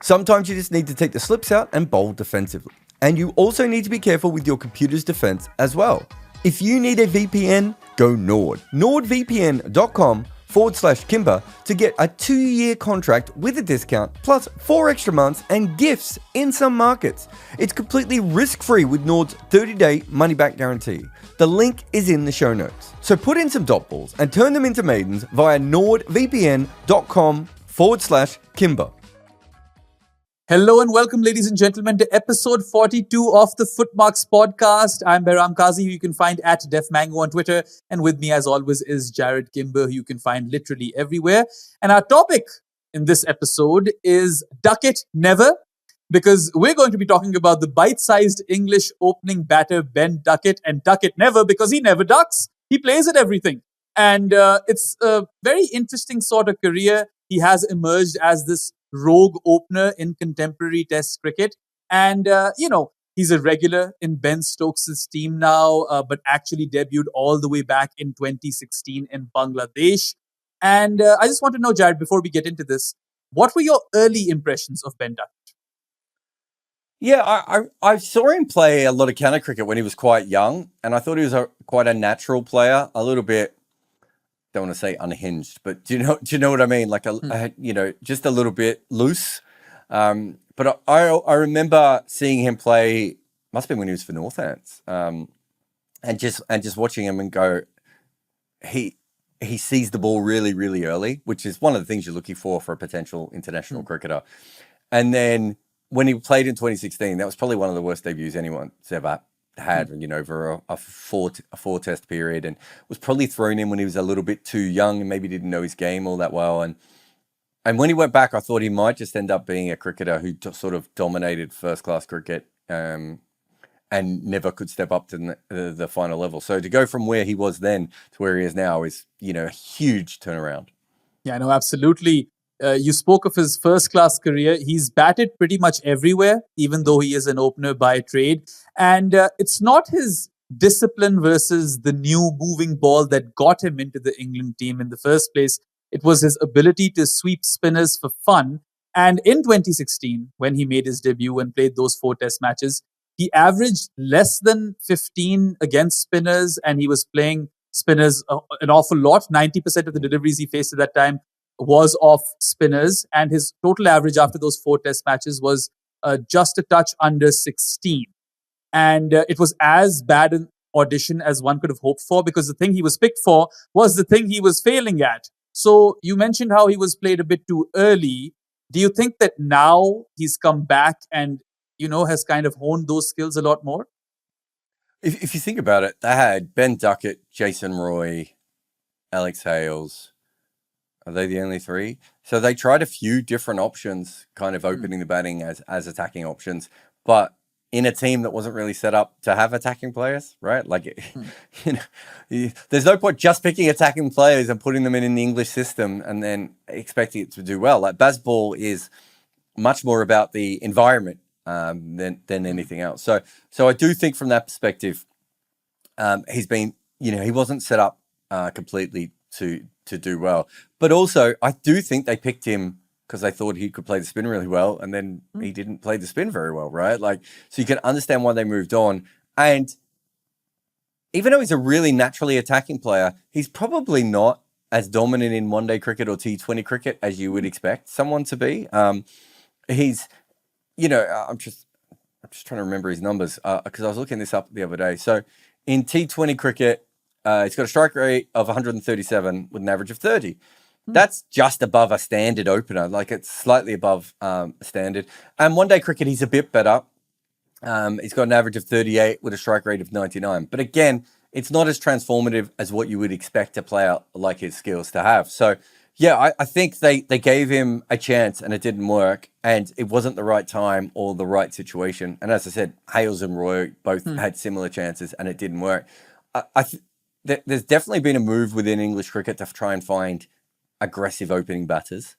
Sometimes you just need to take the slips out and bowl defensively. And you also need to be careful with your computer's defense as well. If you need a VPN, go Nord. NordVPN.com/Kimber to get a 2-year contract with a discount, plus 4 extra months and gifts in some markets. It's completely risk-free with Nord's 30-day money-back guarantee. The link is in the show notes. So put in some dot balls and turn them into maidens via NordVPN.com/Kimber. Hello and welcome, ladies and gentlemen, to episode 42 of the Footmarks podcast. I'm Behram Qazi, who you can find at DefMango on Twitter. And with me, as always, is Jarrod Kimber, who you can find literally everywhere. And our topic in this episode is Ducket Never, because we're going to be talking about the bite-sized English opening batter Ben Ducket, and Ducket Never because he never ducks. He plays at everything. And it's a very interesting sort of career. He has emerged as this rogue opener in contemporary Test cricket. And, he's a regular in Ben Stokes' team now, but actually debuted all the way back in 2016 in Bangladesh. And I just want to know, Jarrod, before we get into this, what were your early impressions of Ben Ducket? Yeah, I saw him play a lot of counter cricket when he was quite young, and I thought he was quite a natural player, a little bit, don't want to say unhinged, but do you know what I mean? Like just a little bit loose. But I remember seeing him play. Must have been when he was for Northants, and just watching him and go, he sees the ball really, really early, which is one of the things you're looking for a potential international cricketer. And then when he played in 2016, that was probably one of the worst debuts anyone's ever had, over a four test period, and was probably thrown in when he was a little bit too young and maybe didn't know his game all that well. And when he went back, I thought he might just end up being a cricketer who sort of dominated first class cricket and never could step up to the final level. So to go from where he was then to where he is now is, a huge turnaround. Yeah, no, absolutely. You spoke of his first-class career. He's batted pretty much everywhere, even though he is an opener by trade. And it's not his discipline versus the new moving ball that got him into the England team in the first place. It was his ability to sweep spinners for fun. And in 2016, when he made his debut and played those 4 test matches, he averaged less than 15 against spinners, and he was playing spinners an awful lot. 90% of the deliveries he faced at that time was off spinners, and his total average after those 4 test matches was just a touch under 16. And it was as bad an audition as one could have hoped for, because the thing he was picked for was the thing he was failing at. So you mentioned how he was played a bit too early. Do you think that now he's come back and, has kind of honed those skills a lot more? If you think about it, they had Ben Duckett, Jason Roy, Alex Hales. Are they the only 3? So they tried a few different options, kind of opening the batting as attacking options, but in a team that wasn't really set up to have attacking players, right? Like, there's no point just picking attacking players and putting them in the English system and then expecting it to do well. Like, Bazball is much more about the environment than anything else. So I do think from that perspective, he's been, he wasn't set up completely to do well. But also, I do think they picked him because they thought he could play the spin really well, and then he didn't play the spin very well, right? Like, so you can understand why they moved on. And even though he's a really naturally attacking player, he's probably not as dominant in one-day cricket or T20 cricket as you would expect someone to be. He's, I'm just trying to remember his numbers because I was looking this up the other day. So in T20 cricket, he's got a strike rate of 137 with an average of 30. That's just above a standard opener. Like, it's slightly above standard. And one-day cricket, he's a bit better. He's got an average of 38 with a strike rate of 99. But again, it's not as transformative as what you would expect a player like his skills to have. So, yeah, I think they gave him a chance and it didn't work. And it wasn't the right time or the right situation. And as I said, Hales and Roy both had similar chances and it didn't work. There's definitely been a move within English cricket to try and find aggressive opening batters.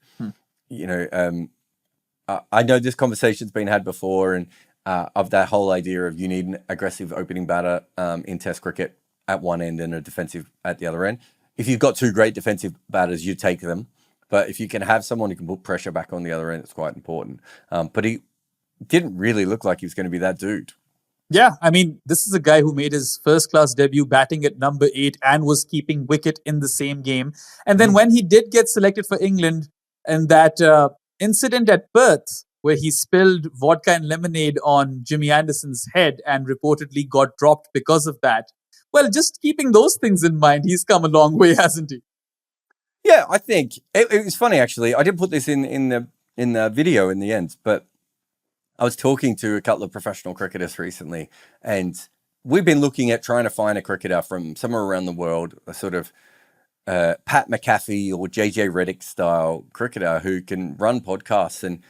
I know this conversation's been had before, and of that whole idea of you need an aggressive opening batter in Test cricket at one end and a defensive at the other end. If you've got 2 great defensive batters, you take them. But if you can have someone who can put pressure back on the other end, it's quite important. But he didn't really look like he was going to be that dude. Yeah, I mean, this is a guy who made his first-class debut batting at number 8 and was keeping wicket in the same game. And then when he did get selected for England, and that incident at Perth, where he spilled vodka and lemonade on Jimmy Anderson's head and reportedly got dropped because of that. Well, just keeping those things in mind, he's come a long way, hasn't he? Yeah, I think it was funny, actually. I didn't put this in the video in the end, but I was talking to a couple of professional cricketers recently, and we've been looking at trying to find a cricketer from somewhere around the world, a sort of Pat McAfee or JJ Redick style cricketer who can run podcasts and,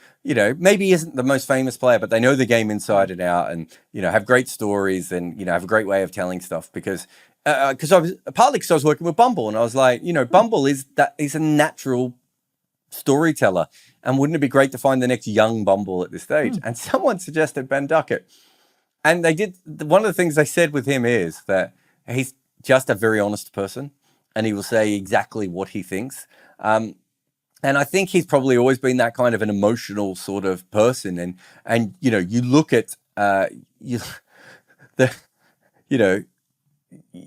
maybe isn't the most famous player, but they know the game inside and out and, have great stories and, have a great way of telling stuff because I was working with Bumble and I was like, Bumble is a natural storyteller. And wouldn't it be great to find the next young Bumble at this stage? And someone suggested Ben Ducket. And they did. One of the things they said with him is that he's just a very honest person and he will say exactly what he thinks. And I think he's probably always been that kind of an emotional sort of person. And you look at, you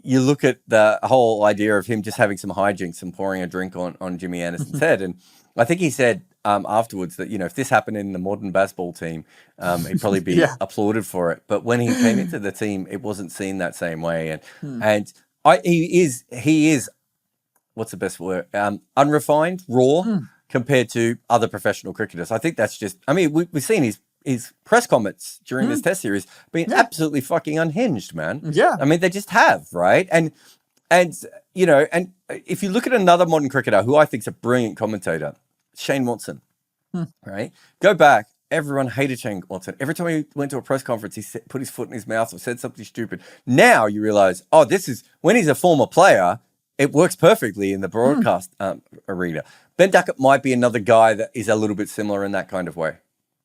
look at the whole idea of him just having some hijinks and pouring a drink on Jimmy Anderson's head. And I think he said afterwards that, if this happened in the modern baseball team, he'd probably be applauded for it. But when he came into the team, it wasn't seen that same way. And he is, what's the best word? Unrefined, raw, compared to other professional cricketers. I think that's just, we've seen his press comments during this test series being absolutely fucking unhinged, man. Yeah. They just have, right? And if you look at another modern cricketer who I think is a brilliant commentator, Shane Watson, right? Go back. Everyone hated Shane Watson. Every time he went to a press conference, he put his foot in his mouth or said something stupid. Now you realize, this is when he's a former player, it works perfectly in the broadcast arena. Ben Ducket might be another guy that is a little bit similar in that kind of way.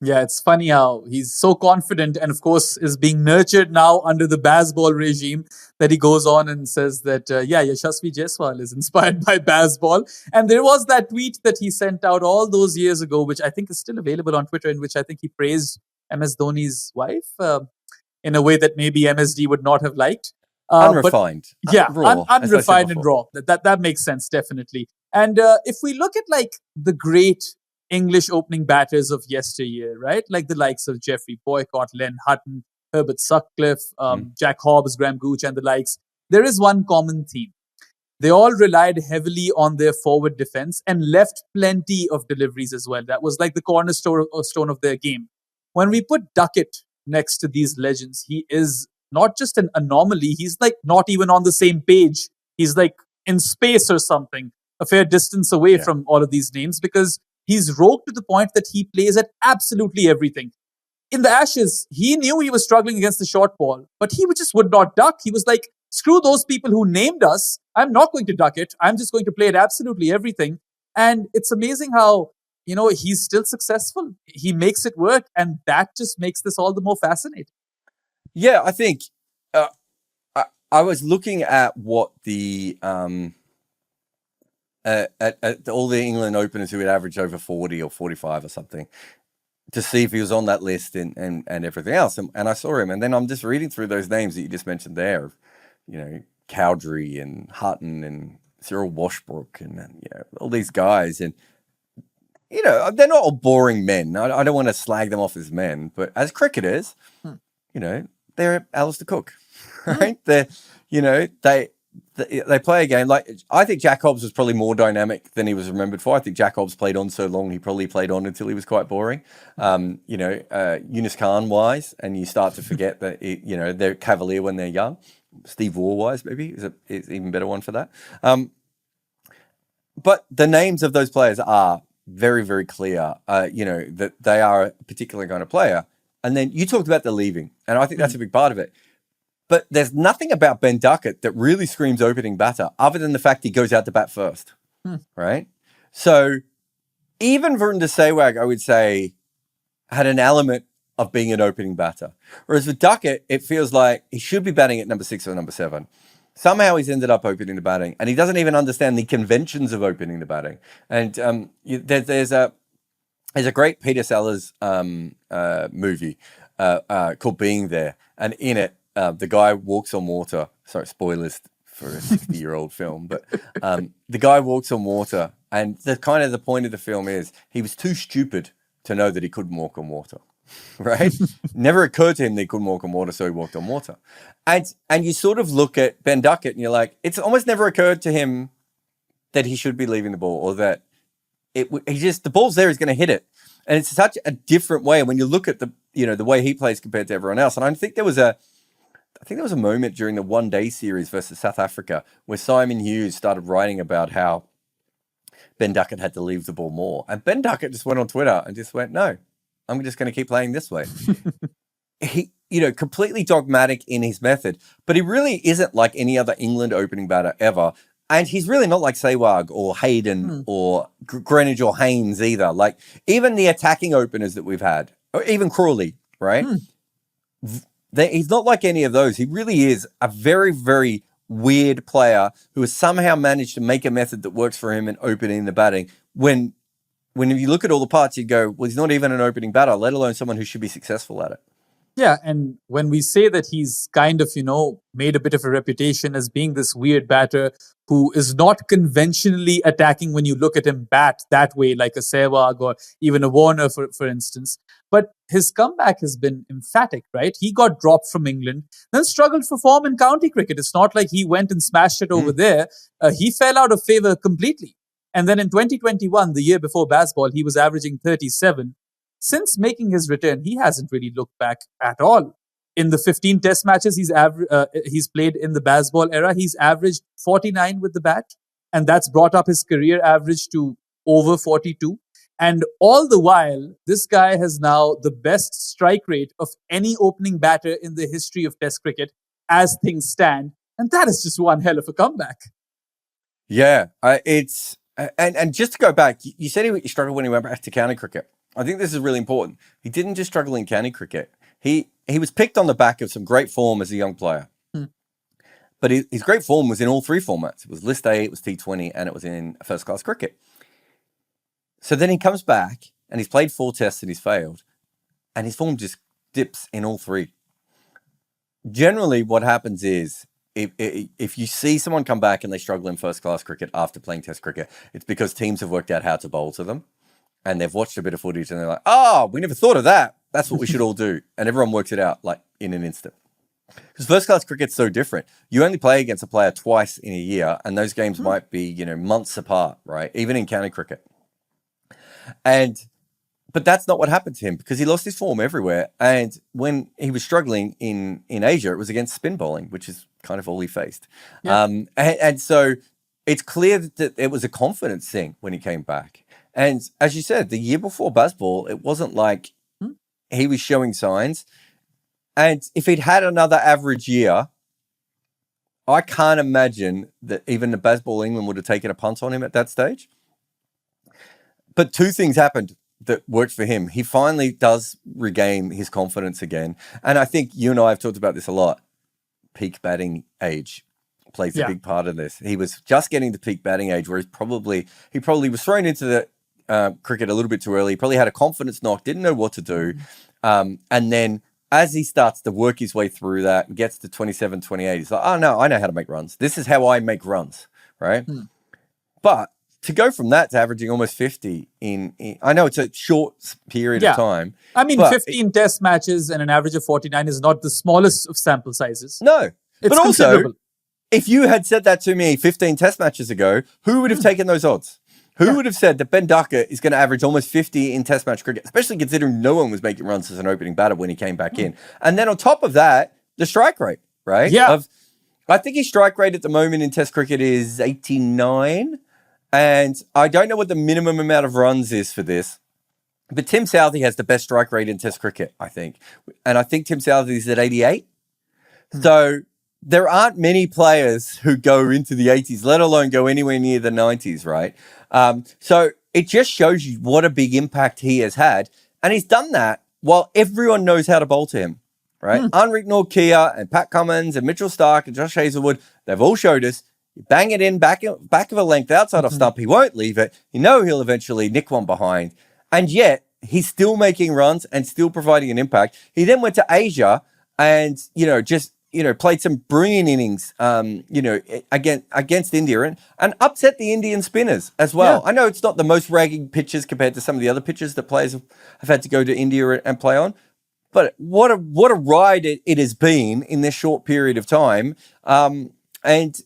Yeah, it's funny how he's so confident and, of course, is being nurtured now under the baseball regime that he goes on and says that, Yashasvi Jaiswal is inspired by baseball. And there was that tweet that he sent out all those years ago, which I think is still available on Twitter, in which I think he praised MS Dhoni's wife in a way that maybe MSD would not have liked. Unrefined. Unrefined and raw. That makes sense, definitely. And if we look at the great English opening batters of yesteryear, right? Like the likes of Geoffrey Boycott, Len Hutton, Herbert Sutcliffe, Jack Hobbs, Graham Gooch and the likes. There is one common theme. They all relied heavily on their forward defense and left plenty of deliveries as well. That was like the cornerstone of their game. When we put Ducket next to these legends, he is not just an anomaly. He's not even on the same page. He's in space or something, a fair distance away from all of these names because he's rogue to the point that he plays at absolutely everything. In the Ashes, he knew he was struggling against the short ball, but he just would not duck. He was like, screw those people who named us. I'm not going to duck it. I'm just going to play at absolutely everything. And it's amazing how, he's still successful. He makes it work. And that just makes this all the more fascinating. Yeah, I think I was looking at what the... at all the England openers who had averaged over 40 or 45 or something to see if he was on that list and everything else. And I saw him. And then I'm just reading through those names that you just mentioned there, Cowdrey and Hutton and Cyril Washbrook and all these guys. And, they're not all boring men. I don't want to slag them off as men, but as cricketers, they're Alistair Cook, right? They play a game I think Jack Hobbs was probably more dynamic than he was remembered for. I think Jack Hobbs played on so long, he probably played on until he was quite boring. Yunus Khan wise, and you start to forget that, they're cavalier when they're young. Steve Waugh wise, maybe is an even better one for that. But the names of those players are very, very clear, that they are a particular kind of player. And then you talked about the leaving, and I think that's a big part of it. But there's nothing about Ben Ducket that really screams opening batter other than the fact he goes out to bat first, right? So even Varun Sehwag, I would say, had an element of being an opening batter. Whereas with Ducket, it feels like he should be batting at number 6 or number 7. Somehow he's ended up opening the batting, and he doesn't even understand the conventions of opening the batting. And there's a great Peter Sellers movie called Being There, and in it, the guy walks on water. Sorry, spoilers for a 60-year-old film, but the guy walks on water, and the point of the film is he was too stupid to know that he couldn't walk on water. Right? Never occurred to him that he couldn't walk on water, so he walked on water. And you sort of look at Ben Ducket and you're like, it's almost never occurred to him that he should be leaving the ball, or that the ball's there, he's going to hit it. And it's such a different way when you look at the way he plays compared to everyone else. And I think there was a moment during the one-day series versus South Africa where Simon Hughes started writing about how Ben Ducket had to leave the ball more. And Ben Ducket just went on Twitter and just went, no, I'm just going to keep playing this way. He, completely dogmatic in his method, but he really isn't like any other England opening batter ever. And he's really not like Sehwag or Hayden or Greenwich or Haynes either. Like even the attacking openers that we've had, or even Crawley, right? He's not like any of those. He really is a very, very weird player who has somehow managed to make a method that works for him in opening the batting. When if you look at all the parts, you'd go, well, he's not even an opening batter, let alone someone who should be successful at it. Yeah, and when we say that he's kind of, made a bit of a reputation as being this weird batter who is not conventionally attacking when you look at him bat that way, like a Sehwag or even a Warner, for instance. But his comeback has been emphatic, right? He got dropped from England, then struggled for form in county cricket. It's not like he went and smashed it over there. He fell out of favour completely. And then in 2021, the year before Bazball, he was averaging 37. Since making his return, he hasn't really looked back at all. In the 15 test matches he's played in the Bazball era, he's averaged 49 with the bat. And that's brought up his career average to over 42. And all the while, this guy has now the best strike rate of any opening batter in the history of Test cricket as things stand. And that is just one hell of a comeback. Yeah, And just to go back, you said he struggled when he went back to county cricket. I think this is really important. He didn't just struggle in county cricket. He was picked on the back of some great form as a young player. But his great form was in all three formats. It was List A, it was T20, and it was in first-class cricket. So then he comes back, and he's played 4 tests and he's failed. And his form just dips in all three. Generally, what happens is, if you see someone come back and they struggle in first-class cricket after playing Test cricket, it's because teams have worked out how to bowl to them. And they've watched a bit of footage and they're like, oh, we never thought of that. That's what we should all do. And everyone works it out like in an instant. Because first-class cricket's so different. You only play against a player twice in a year, and those games might be, months apart, right? Even in county cricket. But that's not what happened to him because he lost his form everywhere. And when he was struggling in Asia, it was against spin bowling, which is kind of all he faced. Yeah. And so it's clear that it was a confidence thing when he came back. And as you said, the year before Bazball, it wasn't like he was showing signs. And if he'd had another average year, I can't imagine that even the Bazball England would have taken a punt on him at that stage. But 2 things happened that worked for him. He finally does regain his confidence again. And I think you and I have talked about this a lot. Peak batting age plays a big part of this. He was just getting to peak batting age where he probably was thrown into the cricket a little bit too early. He probably had a confidence knock, didn't know what to do. And then as he starts to work his way through that and gets to 27, 28, he's like, oh, no, I know how to make runs. This is how I make runs, right? But to go from that to averaging almost 50 in I know it's a short period of time. I mean, 15 test matches and an average of 49 is not the smallest of sample sizes. No. But also, if you had said that to me 15 test matches ago, who would have taken those odds? Who would have said that Ben Ducket is going to average almost 50 in test match cricket, especially considering no one was making runs as an opening batter when he came back in. And then on top of that, the strike rate, right? Yeah. I think his strike rate at the moment in test cricket is 89. And I don't know what the minimum amount of runs is for this. But Tim Southee has the best strike rate in test cricket, I think. And I think Tim Southee is at 88. So there aren't many players who go into the 80s, let alone go anywhere near the 90s, right? So it just shows you what a big impact he has had. And he's done that while everyone knows how to bowl to him. right? Unrick Norkia and Pat Cummins and Mitchell Stark and Josh Hazelwood, they've all showed us, you bang it in back of a length outside off stump, he won't leave it. You know he'll eventually nick one behind. And yet, he's still making runs and still providing an impact. He then went to Asia and, played some brilliant innings, against India and upset the Indian spinners as well. Yeah. I know it's not the most ragging pitches compared to some of the other pitches that players have had to go to India and play on. But what a ride it has been in this short period of time. Him and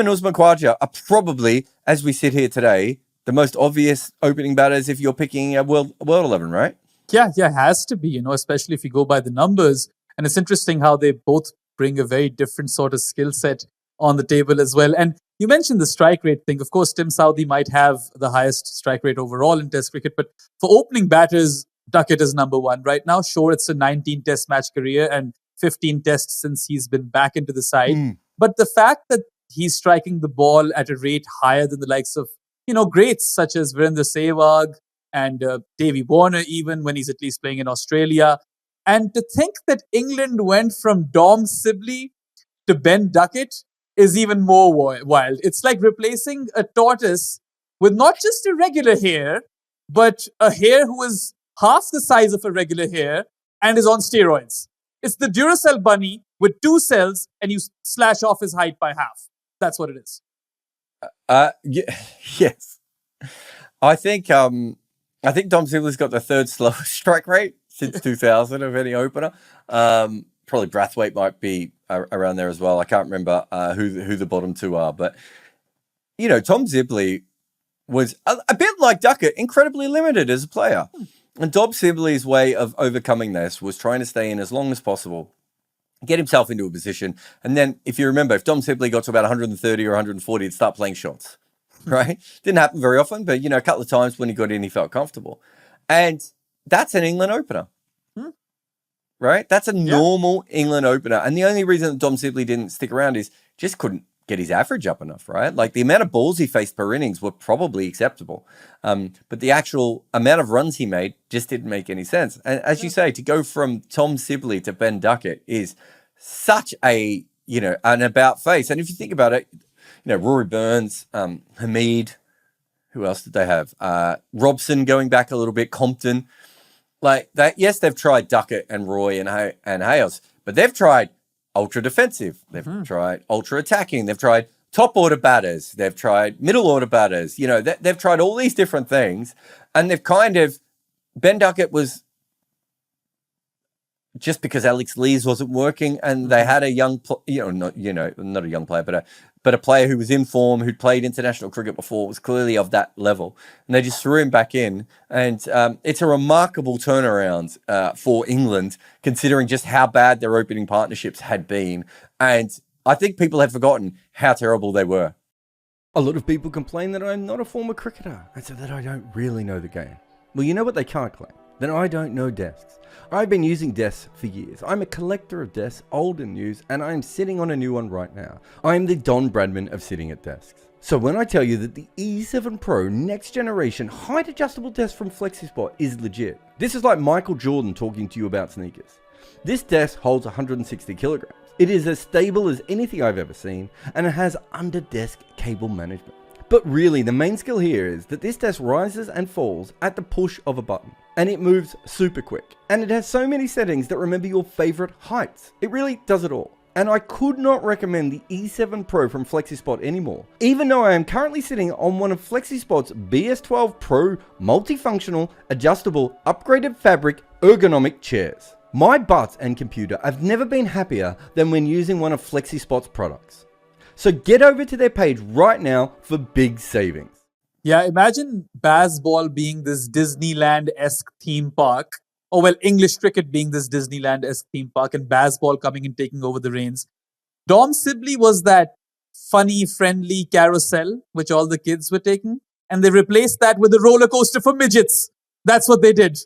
Usman Khawaja are probably, as we sit here today, the most obvious opening batters if you're picking a World 11, right? Yeah, has to be, especially if you go by the numbers. And it's interesting how they both bring a very different sort of skill set on the table as well. And you mentioned the strike rate thing. Of course, Tim Southee might have the highest strike rate overall in Test cricket, but for opening batters, Duckett is number one right now. Sure, it's a 19 Test match career and 15 Tests since he's been back into the side. But the fact that he's striking the ball at a rate higher than the likes of, greats such as Virendra Sehwag and Davey Warner, even when he's at least playing in Australia. And to think that England went from Dom Sibley to Ben Ducket is even more wild. It's like replacing a tortoise with not just a regular hare, but a hare who is half the size of a regular hare and is on steroids. It's the Duracell bunny with 2 cells and you slash off his height by half. That's what it is. Yes. I think Dom Sibley's got the third slowest strike rate since 2000 of any opener. Probably Brathwaite might be around there as well. I can't remember who the bottom two are, but Tom Sibley was a bit like Duckett, incredibly limited as a player. And Dom Sibley's way of overcoming this was trying to stay in as long as possible, get himself into a position, and then, if you remember, if Dom Sibley got to about 130 or 140, he'd start playing shots. Right? Didn't happen very often, but a couple of times when he got in, he felt comfortable. And that's an England opener. Right? That's a normal England opener. And the only reason that Dom Sibley didn't stick around is just couldn't get his average up enough, right? Like the amount of balls he faced per innings were probably acceptable. But the actual amount of runs he made just didn't make any sense. And as you say, to go from Tom Sibley to Ben Ducket is such an about face. And if you think about it, Rory Burns, Hamid, who else did they have? Robson going back a little bit, Compton. Like that, yes, they've tried Duckett and Roy and Hales, but they've tried ultra defensive. They've tried ultra attacking. They've tried top order batters. They've tried middle order batters. They've tried all these different things, and they've Ben Duckett was just because Alex Lees wasn't working, and they had a young, not a young player, but a player who was in form, who'd played international cricket before, was clearly of that level. And they just threw him back in. And it's a remarkable turnaround for England, considering just how bad their opening partnerships had been. And I think people have forgotten how terrible they were. A lot of people complain that I'm not a former cricketer, and so that I don't really know the game. Well, you know what they can't claim? That I don't know desks. I've been using desks for years. I'm a collector of desks, old and new, and I am sitting on a new one right now. I am the Don Bradman of sitting at desks. So when I tell you that the E7 Pro next generation height adjustable desk from FlexiSpot is legit, this is like Michael Jordan talking to you about sneakers. This desk holds 160 kilograms. It is as stable as anything I've ever seen, and it has under desk cable management. But really, the main skill here is that this desk rises and falls at the push of a button. And it moves super quick. And it has so many settings that remember your favorite heights. It really does it all. And I could not recommend the E7 Pro from FlexiSpot anymore, even though I am currently sitting on one of FlexiSpot's BS12 Pro multifunctional, adjustable, upgraded fabric, ergonomic chairs. My butt and computer have never been happier than when using one of FlexiSpot's products. So get over to their page right now for big savings. Yeah, imagine Bazball being this Disneyland-esque theme park, or well, English cricket being this Disneyland-esque theme park, and Bazball coming and taking over the reins. Dom Sibley was that funny, friendly carousel, which all the kids were taking, and they replaced that with a roller coaster for midgets. That's what they did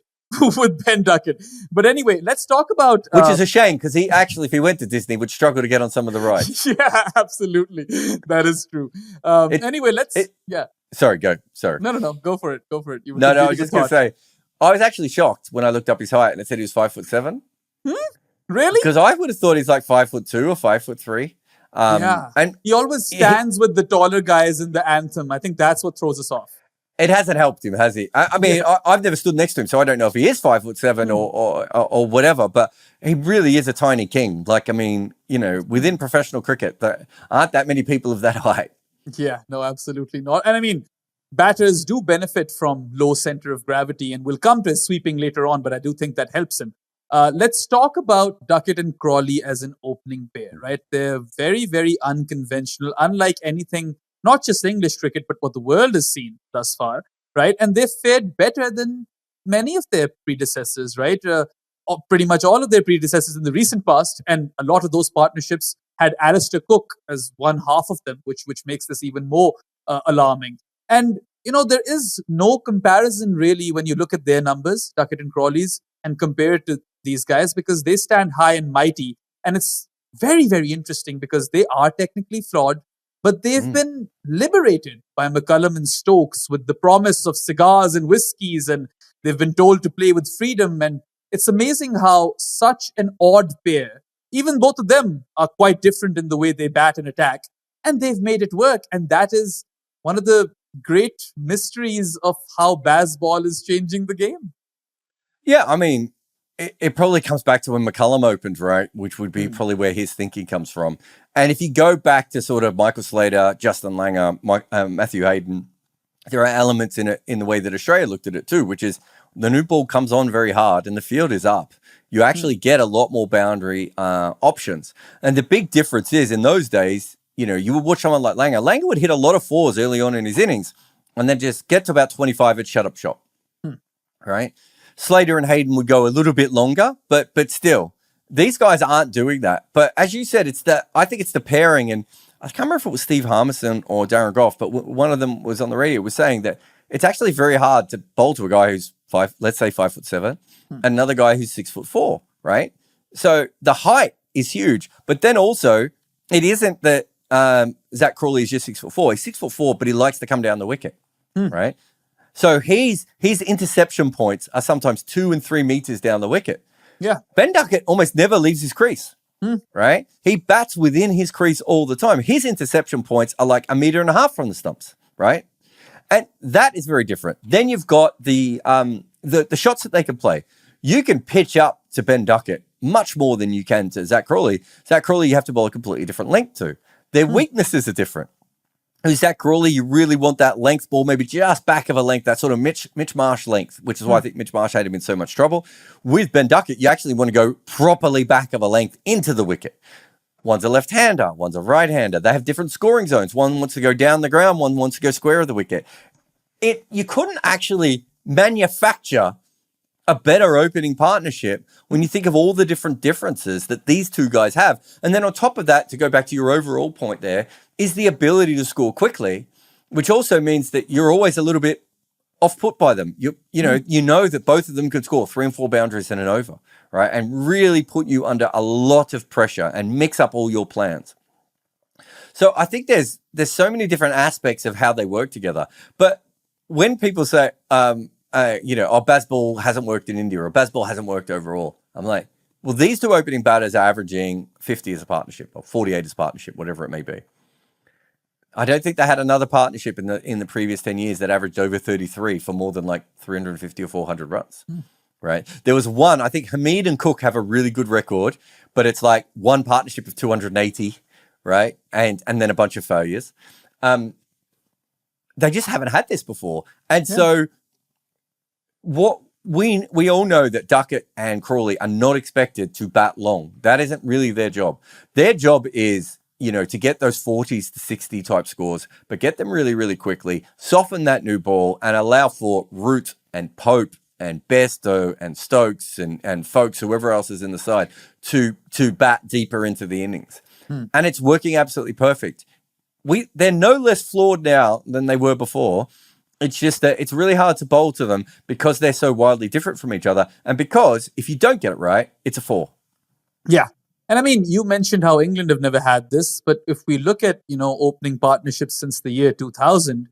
with Ben Ducket. But anyway, let's talk about... Which is a shame, because he actually, if he went to Disney, would struggle to get on some of the rides. Yeah, absolutely. That is true. Anyway, let's... Sorry, go. Sorry. No. Go for it. I was just going to say, I was actually shocked when I looked up his height and it said he was 5'7". Really? Because I would have thought he's like 5'2" or 5'3". Yeah. And He always stands with the taller guys in the anthem. I think that's what throws us off. it hasn't helped him, has he? I mean, I've never stood next to him, so I don't know if he is 5'7" or whatever. But he really is a tiny king. Like, I mean, you know, within professional cricket, there aren't that many people of that height. Yeah, no, absolutely not. And I mean, batters do benefit from low center of gravity, and we'll come to his sweeping later on, but I do think that helps him. Let's talk about Duckett and Crawley as an opening pair, right? They're very, very unconventional, unlike anything, not just English cricket, but what the world has seen thus far, right? And they've fared better than many of their predecessors, right? Pretty much all of their predecessors in the recent past, and a lot of those partnerships had Alistair Cook as one half of them, which makes this even more alarming. And, you know, there is no comparison really when you look at their numbers, Duckett and Crawley's, and compare it to these guys, because they stand high and mighty. And it's very, very interesting because they are technically flawed, but they've been liberated by McCullum and Stokes with the promise of cigars and whiskies, and they've been told to play with freedom. And it's amazing how such an odd pair, even both of them are quite different in the way they bat and attack, and they've made it work. And that is one of the great mysteries of how baseball is changing the game. Yeah, I mean, it probably comes back to when McCullum opened, right? Which would be probably where his thinking comes from. And if you go back to sort of Michael Slater, Justin Langer, Matthew Hayden, there are elements in it in the way that Australia looked at it too, which is the new ball comes on very hard and the field is up. You actually get a lot more boundary options. And the big difference is in those days, you know, you would watch someone like Langer. Langer would hit a lot of fours early on in his innings and then just get to about 25 and shut up shop, right? Slater and Hayden would go a little bit longer, but still, these guys aren't doing that. But as you said, I think it's the pairing, and I can't remember if it was Steve Harmison or Darren Goff, but one of them was on the radio was saying that it's actually very hard to bowl to a guy who's let's say 5'7", and another guy who's 6'4", right? So the height is huge, but then also it isn't that Zak Crawley is just 6'4". He's 6'4", but he likes to come down the wicket, right? So his interception points are sometimes 2 and 3 meters down the wicket. Yeah. Ben Ducket almost never leaves his crease, right? He bats within his crease all the time. His interception points are like 1.5 meters from the stumps, right? And that is very different. Then you've got the shots that they can play. You can pitch up to Ben Ducket much more than you can to Zak Crawley. Zak Crawley, you have to bowl a completely different length to. Their weaknesses are different. Who's Zak Crawley? You really want that length ball, maybe just back of a length, that sort of Mitch Marsh length, which is why I think Mitch Marsh had him in so much trouble. With Ben Ducket, you actually want to go properly back of a length into the wicket. One's a left-hander, one's a right-hander. They have different scoring zones. One wants to go down the ground, one wants to go square of the wicket. You couldn't actually manufacture a better opening partnership when you think of all the different differences that these two guys have. And then on top of that, to go back to your overall point there, is the ability to score quickly, which also means that you're always a little bit off put by them. You know that both of them could score 3 and 4 boundaries in an over, right? And really put you under a lot of pressure and mix up all your plans. So I think there's so many different aspects of how they work together. But when people say, baseball hasn't worked in India or baseball hasn't worked overall, I'm like, well, these two opening batters are averaging 50 as a partnership or 48 as a partnership, whatever it may be. I don't think they had another partnership in the previous 10 years that averaged over 33 for more than like 350 or 400 runs, right? There was one, I think Hamid and Cook have a really good record, but it's like one partnership of 280, right? And then a bunch of failures. They just haven't had this before. And so what we all know that Duckett and Crawley are not expected to bat long. That isn't really their job. Their job is, to get those 40s to 60 type scores, but get them really, really quickly, soften that new ball and allow for Root and Pope and Bairstow and Stokes and folks, whoever else is in the side, to bat deeper into the innings. And it's working absolutely perfect. They're no less flawed now than they were before. It's just that it's really hard to bowl to them because they're so wildly different from each other. And because if you don't get it right, it's a 4. Yeah. And I mean, you mentioned how England have never had this, but if we look at, opening partnerships since the year 2000,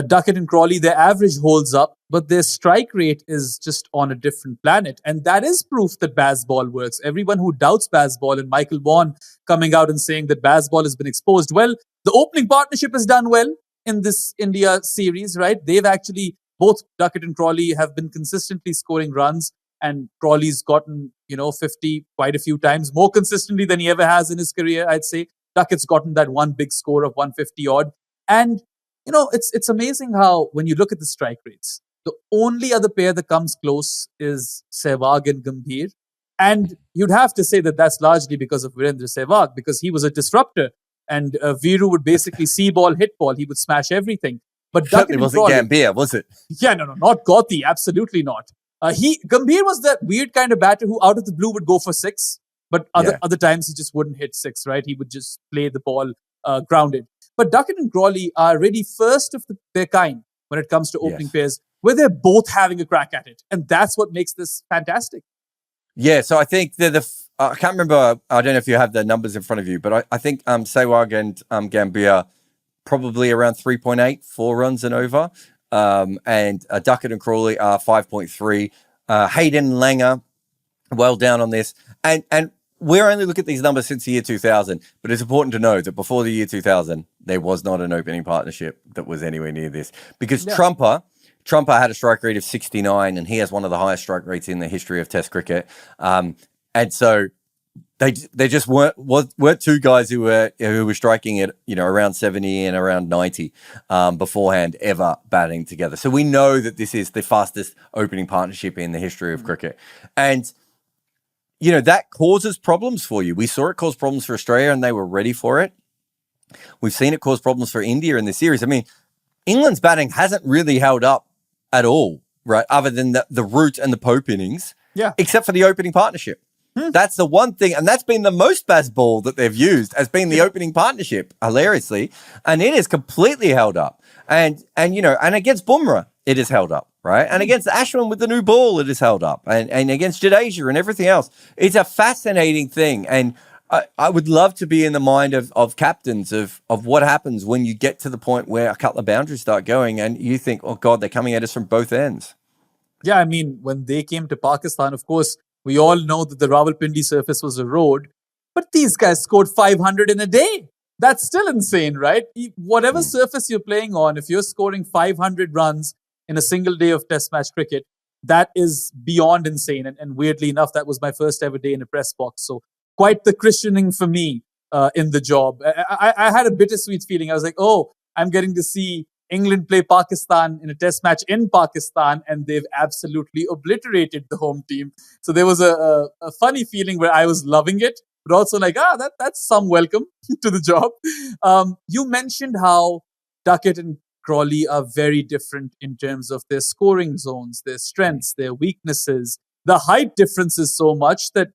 Duckett and Crawley, their average holds up, but their strike rate is just on a different planet. And that is proof that Bazball works. Everyone who doubts Bazball, and Michael Vaughan coming out and saying that Bazball has been exposed. Well, the opening partnership has done well in this India series, right? They've actually, both Duckett and Crawley have been consistently scoring runs, and Crawley's gotten, 50 quite a few times, more consistently than he ever has in his career, I'd say. Duckett's gotten that one big score of 150 odd. And it's amazing how when you look at the strike rates, the only other pair that comes close is Sehwag and Gambhir. And you'd have to say that that's largely because of Virendra Sehwag, because he was a disruptor. And Viru would basically see ball, hit ball. He would smash everything. But Duckett Certainly wasn't Gambhir, was it? Yeah, no, not Gauti. Absolutely not. Gambhir was that weird kind of batter who out of the blue would go for six. But other times he just wouldn't hit six, right? He would just play the ball grounded. But Duckett and Crawley are really first of their kind when it comes to opening pairs, where they're both having a crack at it. And that's what makes this fantastic. Yeah, so I think they're I can't remember, I don't know if you have the numbers in front of you, but I think Sehwag and Gambhir probably around 3.8, 4 runs and over. And Duckett and Crawley are 5.3. Hayden and Langer, well down on this. And we're only looking at these numbers since the year 2000, but it's important to know that before the year 2000, there was not an opening partnership that was anywhere near this. Because Trumper had a strike rate of 69, and he has one of the highest strike rates in the history of Test cricket. And so they just weren't two guys who were striking at around 70 and around 90 beforehand ever batting together. So we know that this is the fastest opening partnership in the history of cricket, and that causes problems for you. We saw it cause problems for Australia, and they were ready for it. We've seen it cause problems for India in this series. I mean, England's batting hasn't really held up at all, right? Other than the Root and the Pope innings, except for the opening partnership. That's the one thing, and that's been the most Bazball that they've used has been the opening partnership, hilariously, and it is completely held up. And against Bumrah, it is held up, right? And against Ashwin with the new ball, it is held up, and against Jadeja and everything else. It's a fascinating thing, and I would love to be in the mind of captains of what happens when you get to the point where a couple of boundaries start going, and you think, oh God, they're coming at us from both ends. Yeah, I mean, when they came to Pakistan, of course, we all know that the Rawalpindi surface was a road, but these guys scored 500 in a day. That's still insane, right? Whatever surface you're playing on, if you're scoring 500 runs in a single day of Test match cricket, that is beyond insane. And weirdly enough, that was my first ever day in a press box. So quite the christening for me in the job. I had a bittersweet feeling. I was like, oh, I'm getting to see England play Pakistan in a Test match in Pakistan, and they've absolutely obliterated the home team. So there was a funny feeling where I was loving it, but also like, that's some welcome to the job. You mentioned how Duckett and Crawley are very different in terms of their scoring zones, their strengths, their weaknesses. The height difference is so much that,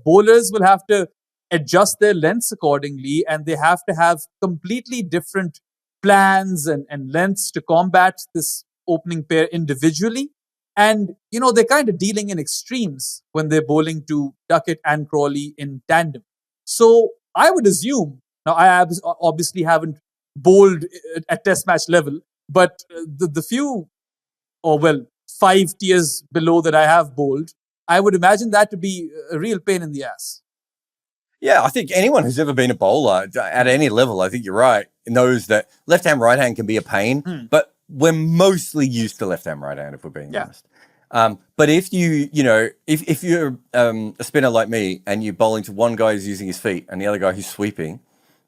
bowlers will have to adjust their lengths accordingly, and they have to have completely different plans and lengths to combat this opening pair individually. And, they're kind of dealing in extremes when they're bowling to Duckett and Crawley in tandem. So I would assume, now I obviously haven't bowled at Test match level, but the few, 5 tiers below that I have bowled, I would imagine that to be a real pain in the ass. Yeah, I think anyone who's ever been a bowler at any level, I think you're right, knows that left-hand, right-hand can be a pain, but we're mostly used to left-hand, right-hand, if we're being honest. But if if you're a spinner like me and you're bowling to one guy who's using his feet and the other guy who's sweeping,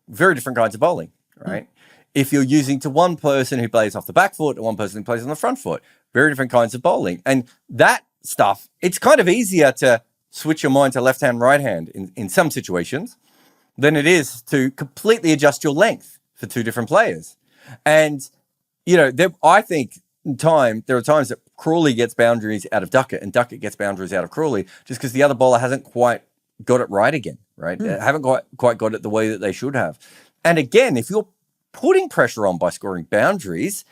very different kinds of bowling, right? If you're using to one person who plays off the back foot and one person who plays on the front foot, very different kinds of bowling. And that stuff, it's kind of easier to switch your mind to left-hand, right-hand in some situations than it is to completely adjust your length for two different players. And, I think there are times that Crawley gets boundaries out of Duckett and Duckett gets boundaries out of Crawley just because the other bowler hasn't quite got it right again, right? They haven't quite got it the way that they should have. And again, if you're putting pressure on by scoring boundaries,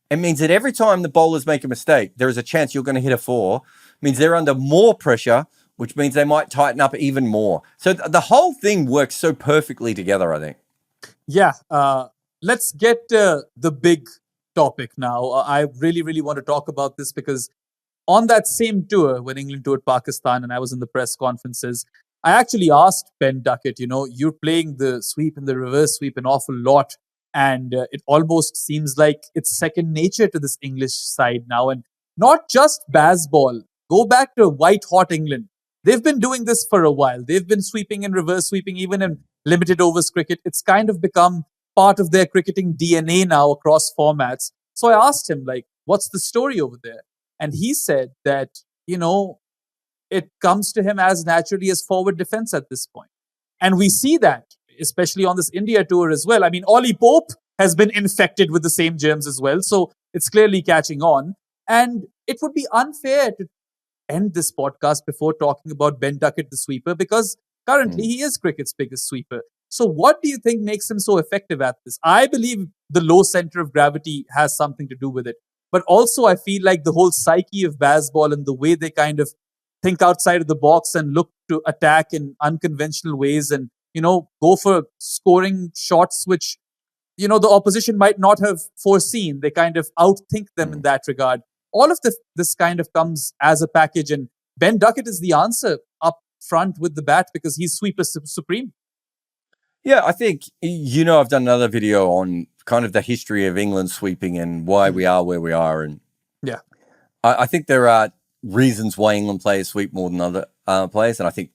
it means that every time the bowlers make a mistake, there is a chance you're going to hit a 4. It means they're under more pressure, which means they might tighten up even more. So the whole thing works so perfectly together, I think. Yeah. Let's get the big topic now. I really, really want to talk about this because on that same tour, when England toured Pakistan and I was in the press conferences, I actually asked Ben Ducket, you're playing the sweep and the reverse sweep an awful lot. And it almost seems like it's second nature to this English side now. And not just baseball. Go back to white hot England. They've been doing this for a while. They've been sweeping and reverse sweeping, even in limited overs cricket. It's kind of become part of their cricketing DNA now across formats. So I asked him, what's the story over there? And he said that, it comes to him as naturally as forward defense at this point. And we see that, especially on this India tour as well. I mean, Ollie Pope has been infected with the same germs as well. So it's clearly catching on. And it would be unfair to end this podcast before talking about Ben Ducket, the sweeper, because currently he is cricket's biggest sweeper. So what do you think makes him so effective at this? I believe the low center of gravity has something to do with it. But also I feel like the whole psyche of baseball and the way they kind of think outside of the box and look to attack in unconventional ways and, go for scoring shots which, the opposition might not have foreseen. They kind of outthink them in that regard. All of this kind of comes as a package, and Ben Ducket is the answer up front with the bat because he's sweeper supreme. Yeah, I think, I've done another video on kind of the history of England sweeping and why we are where we are. And yeah, I think there are reasons why England players sweep more than other players. And I think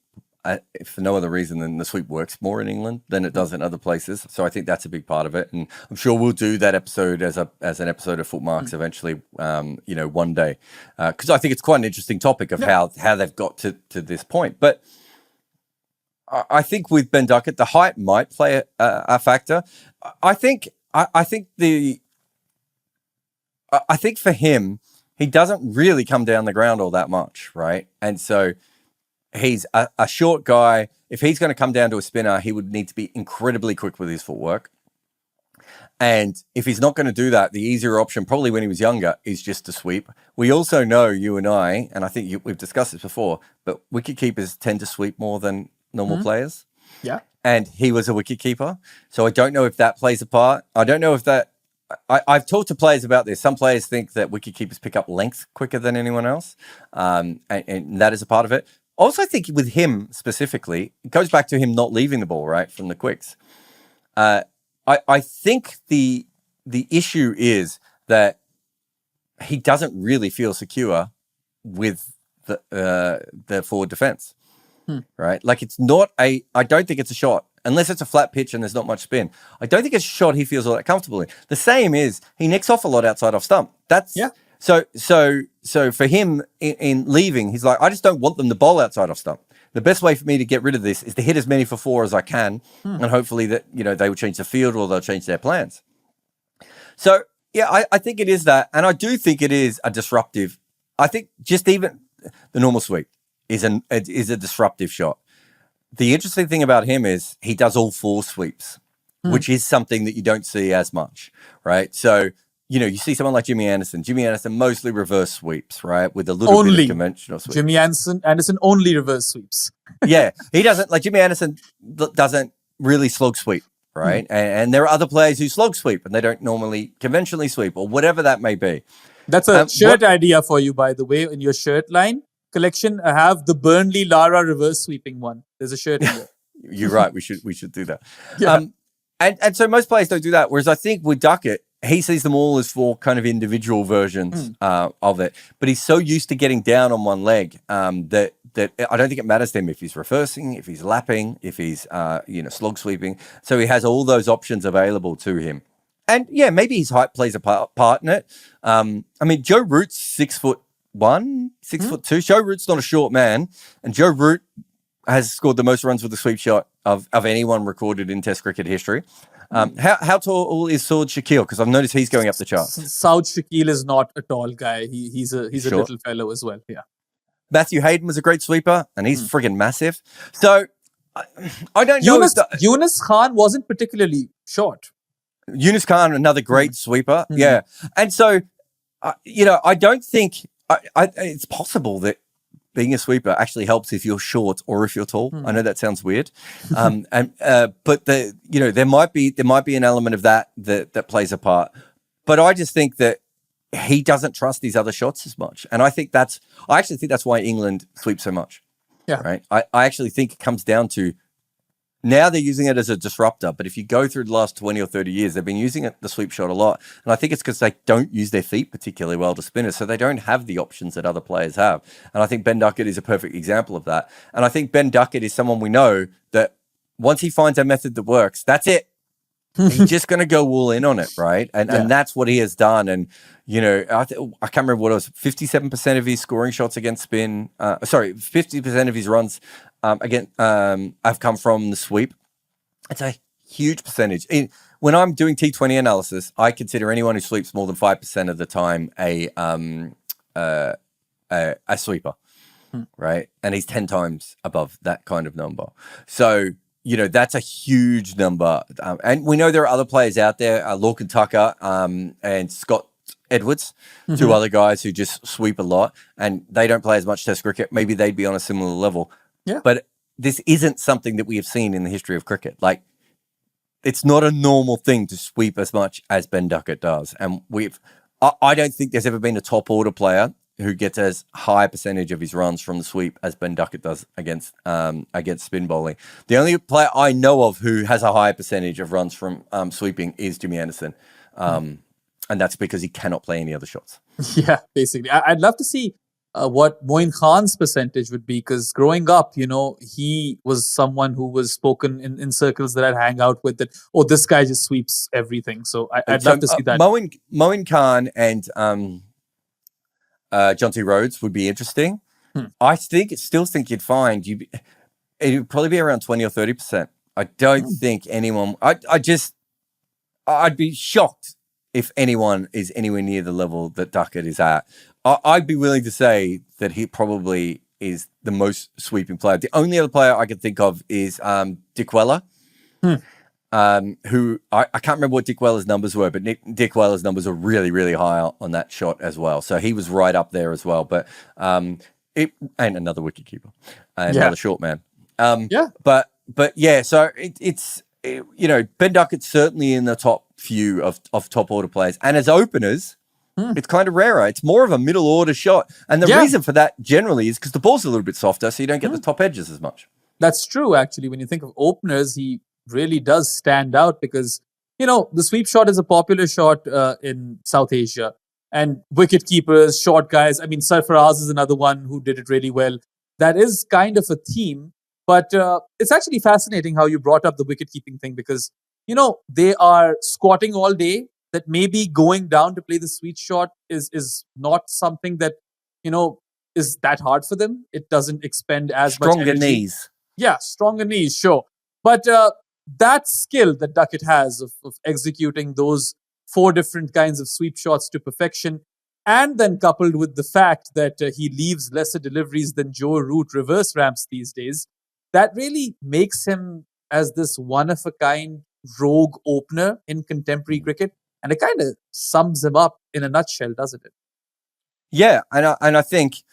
if for no other reason than the sweep works more in England than it does in other places. So I think that's a big part of it. And I'm sure we'll do that episode as an episode of Footmarks eventually, one day. Because I think it's quite an interesting topic of how they've got to this point. But I think with Ben Ducket, the height might play a factor. I think for him, he doesn't really come down the ground all that much, right? And so he's a short guy. If he's going to come down to a spinner, he would need to be incredibly quick with his footwork. And if he's not going to do that, the easier option, probably when he was younger, is just to sweep. We also know, you and I think we've discussed this before, but wicketkeepers tend to sweep more than normal players. Yeah. And he was a wicketkeeper. So I don't know if that plays a part. I don't know if that... I've talked to players about this. Some players think that wicketkeepers pick up length quicker than anyone else. And that is a part of it. Also, I think with him specifically, it goes back to him not leaving the ball, right, from the quicks. I think the issue is that he doesn't really feel secure with the forward defense, right? Like it's not I don't think it's a shot, unless it's a flat pitch and there's not much spin. I don't think it's a shot he feels all that comfortable in. The same is he nicks off a lot outside off stump. That's So for him in leaving, he's like, I just don't want them to bowl outside off stump. The best way for me to get rid of this is to hit as many for four as I can, and hopefully that they will change the field or they'll change their plans. So yeah, I think it is that, and I do think it is a disruptive. I think just even the normal sweep is a disruptive shot. The interesting thing about him is he does all four sweeps, which is something that you don't see as much, right? So. You see someone like Jimmy Anderson. Jimmy Anderson mostly reverse sweeps, right? With a little bit of conventional sweep. Jimmy Anderson only reverse sweeps. Yeah, he doesn't, like Jimmy Anderson doesn't really slog sweep, right? And there are other players who slog sweep and they don't normally conventionally sweep or whatever that may be. That's a shirt idea for you, by the way, in your shirt line collection. I have the Burnley Lara reverse sweeping one. There's a shirt in there. You're right. We should do that. Yeah. And so most players don't do that. Whereas I think with Ducket, he sees them all as four kind of individual versions of it. But he's so used to getting down on one leg that I don't think it matters to him if he's reversing, if he's lapping, if he's slog sweeping. So he has all those options available to him. And yeah, maybe his height plays a part in it. Joe Root's 6'1", 6'2". Joe Root's not a short man, and Joe Root has scored the most runs with the sweep shot of anyone recorded in Test cricket history. How tall is Saud Shakil? Because I've noticed he's going up the charts. Saud Shakil is not a tall guy. He's a little fellow as well. Yeah. Matthew Hayden was a great sweeper, and he's friggin' massive. So I don't know. Yunus Khan wasn't particularly short. Yunus Khan, another great sweeper. Yeah. And so, I don't think it's possible that being a sweeper actually helps if you're short or if you're tall. I know that sounds weird, but there might be an element of that plays a part. but I just think that he doesn't trust these other shots as much. And I actually think that's why England sweeps so much. Yeah. Right. I actually think it comes down to now they're using it as a disruptor. But if you go through the last 20 or 30 years, they've been using the sweep shot a lot. And I think it's because they don't use their feet particularly well to spin it. So they don't have the options that other players have. And I think Ben Ducket is a perfect example of that. And I think Ben Ducket is someone we know that once he finds a method that works, that's it. He's just going to go all in on it, right? And that's what he has done. And, you know, I can't remember what it was, 57% of his scoring shots against spin, 50% of his runs have come from the sweep. It's a huge percentage. When I'm doing T20 analysis, I consider anyone who sweeps more than 5% of the time a sweeper, right? And he's 10 times above that kind of number. So, you know, that's a huge number. And we know there are other players out there, Lorcan Tucker and Scott Edwards, two other guys who just sweep a lot, and they don't play as much Test cricket. Maybe they'd be on a similar level. Yeah. But this isn't something that we have seen in the history of cricket. Like, it's not a normal thing to sweep as much as Ben Ducket does. And I don't think there's ever been a top order player who gets as high a percentage of his runs from the sweep as Ben Ducket does against spin bowling. The only player I know of who has a higher percentage of runs from sweeping is Jimmy Anderson. And that's because he cannot play any other shots. Yeah, basically. I'd love to see what Moin Khan's percentage would be, because growing up, you know, he was someone who was spoken in circles that I'd hang out with that, oh, this guy just sweeps everything. So I'd love to see that. Moin Khan and John T. Rhodes would be interesting. I still think you'd find it would probably be around 20 or 30%. I don't think anyone. I'd be shocked if anyone is anywhere near the level that Duckett is at. I'd be willing to say that he probably is the most sweeping player. The only other player I can think of is Dick Weller, who I can't remember what Dick Weller's numbers were, but Dick Weller's numbers are really, really high on that shot as well. So he was right up there as well. But and another wicketkeeper and another short man. But yeah, so it's you know, Ben Duckett's certainly in the top few of top order players, and as openers, it's kind of rarer. It's more of a middle order shot, and the reason for that generally is because the ball's a little bit softer, so you don't get the top edges as much. That's true, actually. When you think of openers, he really does stand out because, you know, the sweep shot is a popular shot in South Asia, and wicket keepers, short guys. I mean, Sarfaraz is another one who did it really well. That is kind of a theme, but it's actually fascinating how you brought up the wicket keeping thing, because, you know, they are squatting all day. That maybe going down to play the sweet shot is not something that, you know, is that hard for them. It doesn't expend as much energy. Stronger knees. Yeah, stronger knees, sure. But that skill that Duckett has of executing those 4 different kinds of sweep shots to perfection, and then coupled with the fact that he leaves lesser deliveries than Joe Root reverse ramps these days, that really makes him as this one-of-a-kind rogue opener in contemporary cricket. And it kind of sums him up in a nutshell, doesn't it? Yeah, and I think,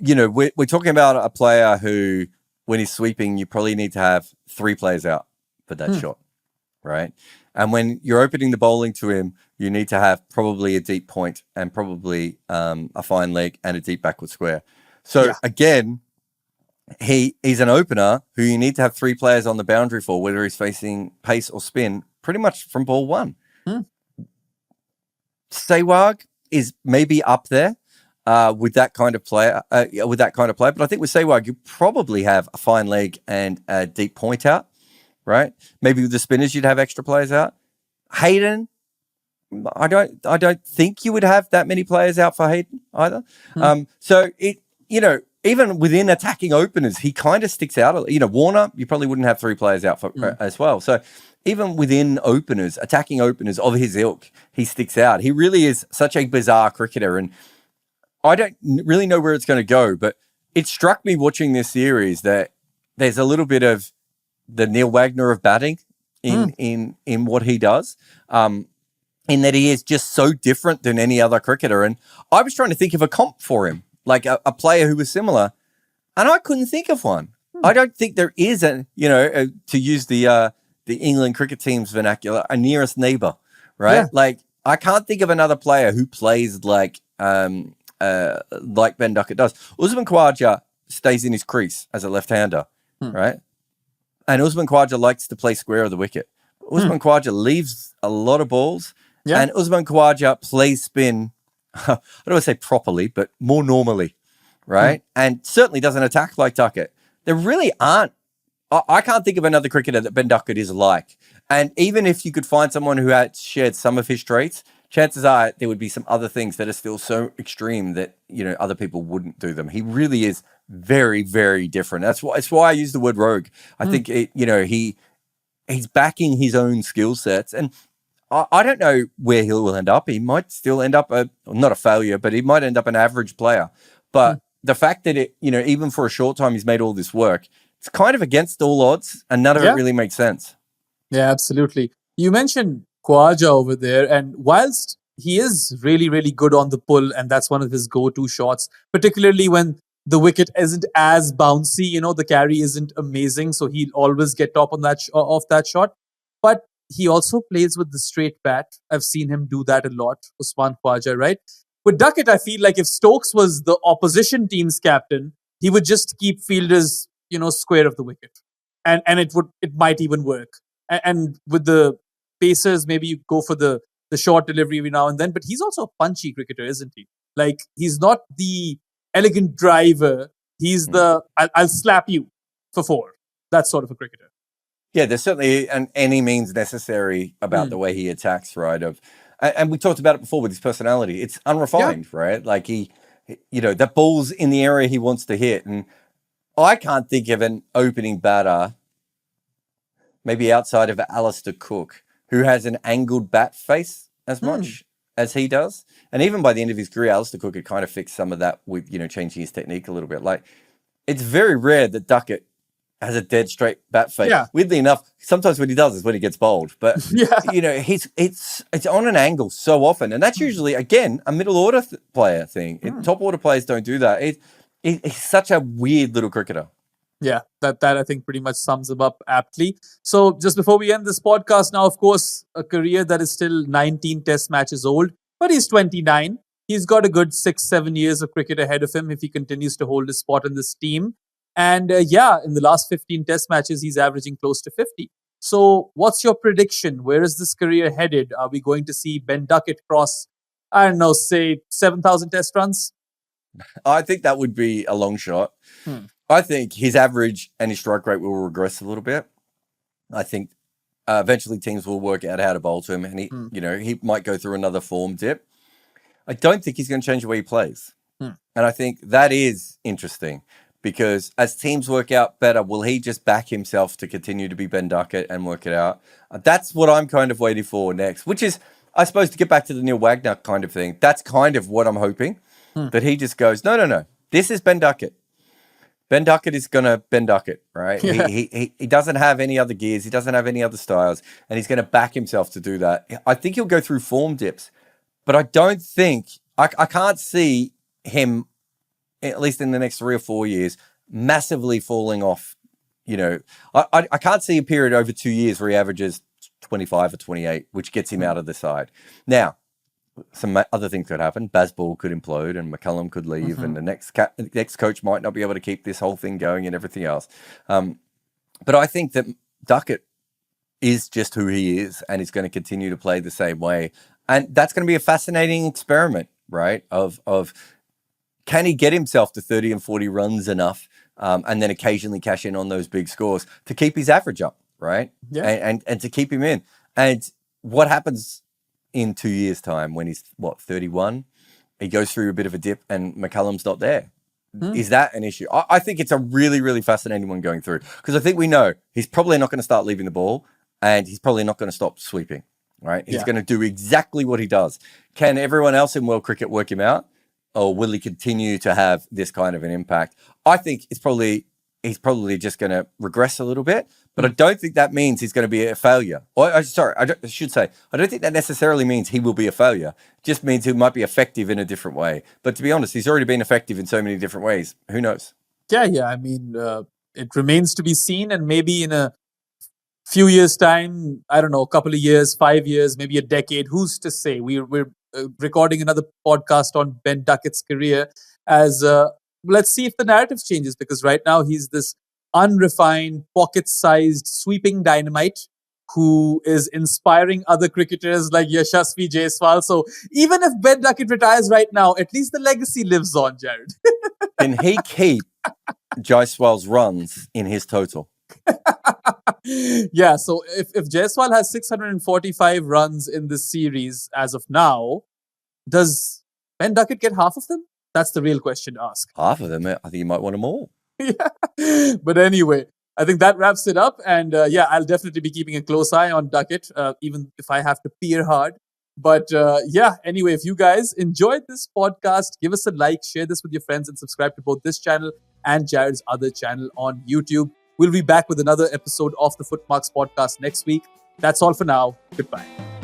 you know, we're talking about a player who, when he's sweeping, you probably need to have 3 players out for that shot, right? And when you're opening the bowling to him, you need to have probably a deep point and probably a fine leg and a deep backward square. So again, he's an opener who you need to have 3 players on the boundary for, whether he's facing pace or spin, pretty much from ball 1. Sehwag is maybe up there with that kind of player. But I think with Sehwag, you probably have a fine leg and a deep point out, right? Maybe with the spinners, you'd have extra players out. Hayden, I don't think you would have that many players out for Hayden either. So it, you know, even within attacking openers, he kind of sticks out. You know, Warner, you probably wouldn't have 3 players out for as well. So even within openers, attacking openers of his ilk, he sticks out. He really is such a bizarre cricketer, and I don't really know where it's going to go, but it struck me watching this series that there's a little bit of the Neil Wagner of batting in what he does, in that he is just so different than any other cricketer. And I was trying to think of a comp for him, like a player who was similar, and I couldn't think of one. I don't think there is to use the England cricket team's vernacular, a nearest neighbour, right? Yeah. Like, I can't think of another player who plays like Ben Ducket does. Usman Khawaja stays in his crease as a left-hander, right? And Usman Khawaja likes to play square of the wicket. Usman Khawaja leaves a lot of balls, and Usman Khawaja plays spin, I don't want to say properly, but more normally, right? And certainly doesn't attack like Ducket. There really aren't. I can't think of another cricketer that Ben Ducket is like. And even if you could find someone who had shared some of his traits, chances are there would be some other things that are still so extreme that, you know, other people wouldn't do them. He really is very, very different. That's why I use the word rogue. I think he's backing his own skill sets, and I don't know where he will end up. He might still end up not a failure, but he might end up an average player. But the fact that even for a short time, he's made all this work, it's kind of against all odds, and none of it really makes sense. Yeah, absolutely. You mentioned Khawaja over there, and whilst he is really, really good on the pull, and that's one of his go-to shots, particularly when the wicket isn't as bouncy, the carry isn't amazing, so he'll always get top on that off that shot. But he also plays with the straight bat. I've seen him do that a lot, Usman Khawaja, right? With Duckett, I feel like if Stokes was the opposition team's captain, he would just keep fielders, square of the wicket, and it might even work. And with the Pacers, maybe you go for the short delivery every now and then, but he's also a punchy cricketer, isn't he? Like, he's not the elegant driver. He's the I'll slap you for 4. That sort of a cricketer. Yeah, there's certainly any means necessary about the way he attacks, right? And we talked about it before with his personality. It's unrefined, right? Like that ball's in the area he wants to hit, and I can't think of an opening batter, maybe outside of Alistair Cook, who has an angled bat face as much as he does. And even by the end of his career, Alistair Cook had kind of fixed some of that with, changing his technique a little bit. Like, it's very rare that Duckett has a dead straight bat face. Yeah. Weirdly enough, sometimes when he does is when he gets bowled. But, it's on an angle so often. And that's usually, again, a middle order player thing. Top order players don't do that. He's such a weird little cricketer. Yeah, that I think pretty much sums him up aptly. So just before we end this podcast now, of course, a career that is still 19 test matches old, but he's 29. He's got a good 6-7 years of cricket ahead of him if he continues to hold his spot in this team. And in the last 15 test matches, he's averaging close to 50. So what's your prediction? Where is this career headed? Are we going to see Ben Duckett cross, I don't know, say 7,000 test runs? I think that would be a long shot. I think his average and his strike rate will regress a little bit. I think eventually teams will work out how to bowl to him, and he might go through another form dip. I don't think he's going to change the way he plays. And I think that is interesting, because as teams work out better, will he just back himself to continue to be Ben Ducket and work it out? That's what I'm kind of waiting for next, which is, I suppose, to get back to the Neil Wagner kind of thing. That's kind of what I'm hoping. That he just goes, no. This is Ben Ducket. Ben Ducket is going to Ben Ducket, right? Yeah. He doesn't have any other gears. He doesn't have any other styles. And he's going to back himself to do that. I think he'll go through form dips. But I don't think, I can't see him, at least in the next 3 or 4 years, massively falling off. I can't see a period over 2 years where he averages 25 or 28, which gets him out of the side. Now, some other things could happen. Bazball could implode, and McCullum could leave, and the next coach might not be able to keep this whole thing going and everything else. But I think that Duckett is just who he is, and he's going to continue to play the same way. And that's going to be a fascinating experiment, right? Of can he get himself to 30 and 40 runs enough, and then occasionally cash in on those big scores to keep his average up, right? Yeah. And to keep him in. And what happens in 2 years' time when he's 31, he goes through a bit of a dip and McCullum's not there. Is that an issue? I think it's a really, really fascinating one going through, because I think we know he's probably not going to start leaving the ball, and he's probably not going to stop sweeping, right? He's going to do exactly what he does. Can everyone else in world cricket work him out, or will he continue to have this kind of an impact? I think he's probably just going to regress a little bit, but I don't think that means he's going to be a failure. I should say, I don't think that necessarily means he will be a failure. It just means he might be effective in a different way. But to be honest, he's already been effective in so many different ways. Who knows? Yeah. I mean, it remains to be seen, and maybe in a few years' time, I don't know, a couple of years, 5 years, maybe a decade, who's to say? We're recording another podcast on Ben Duckett's career as let's see if the narrative changes, because right now he's this unrefined, pocket-sized, sweeping dynamite who is inspiring other cricketers like Yashasvi Jaiswal. So even if Ben Ducket retires right now, at least the legacy lives on, Jarrod. Can he keep Jaiswal's runs in his total? Yeah, so if Jaiswal has 645 runs in this series as of now, does Ben Ducket get half of them? That's the real question to ask. Half of them? I think you might want them all. Yeah. But anyway, I think that wraps it up. And yeah, I'll definitely be keeping a close eye on Ducket, even if I have to peer hard. But yeah, anyway, if you guys enjoyed this podcast, give us a like, share this with your friends, and subscribe to both this channel and Jarrod's other channel on YouTube. We'll be back with another episode of the Footmarks podcast next week. That's all for now. Goodbye.